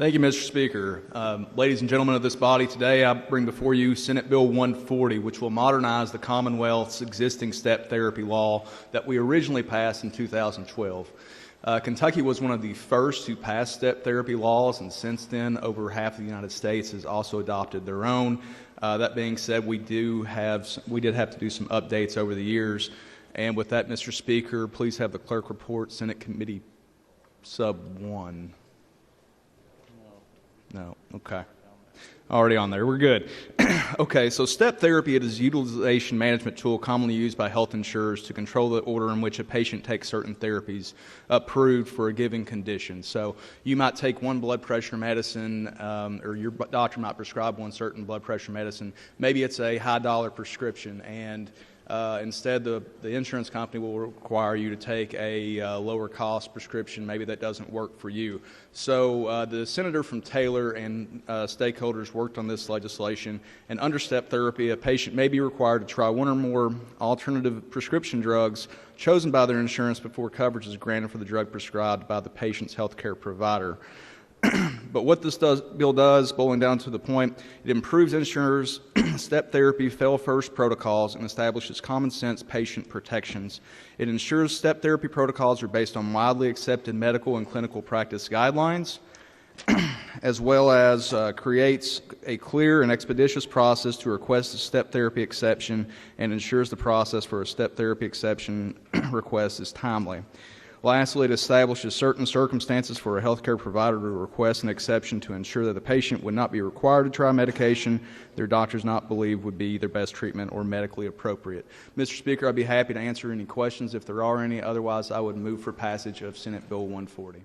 Thank you, Mr. Speaker. Ladies and gentlemen of this body, today I bring before you Senate Bill 140, which will modernize the Commonwealth's existing step therapy law that we originally passed in 2012. Kentucky was one of the first to pass step therapy laws, and since then, over half of the United States has also adopted their own. That being said, we did have to do some updates over the years. And with that, Mr. Speaker, please have the clerk report Senate Committee Sub 1. No, okay. Already on there. We're good. Okay, so step therapy is a utilization management tool commonly used by health insurers to control the order in which a patient takes certain therapies approved for a given condition. So you might take one blood pressure medicine, or your doctor might prescribe one certain blood pressure medicine. Maybe it's a high-dollar prescription, and instead, the insurance company will require you to take a lower-cost prescription. Maybe that doesn't work for you. So the senator from Taylor and stakeholders worked on this legislation, and under step therapy, a patient may be required to try one or more alternative prescription drugs chosen by their insurance before coverage is granted for the drug prescribed by the patient's health care provider. But what this bill does, boiling down to the point, it improves insurers' step therapy fail-first protocols and establishes common-sense patient protections. It ensures step therapy protocols are based on widely accepted medical and clinical practice guidelines, as well as creates a clear and expeditious process to request a step therapy exception and ensures the process for a step therapy exception request is timely. Lastly, it establishes certain circumstances for a healthcare provider to request an exception to ensure that the patient would not be required to try medication their doctors not believe would be their best treatment or medically appropriate. Mr. Speaker, I'd be happy to answer any questions if there are any. Otherwise, I would move for passage of Senate Bill 140.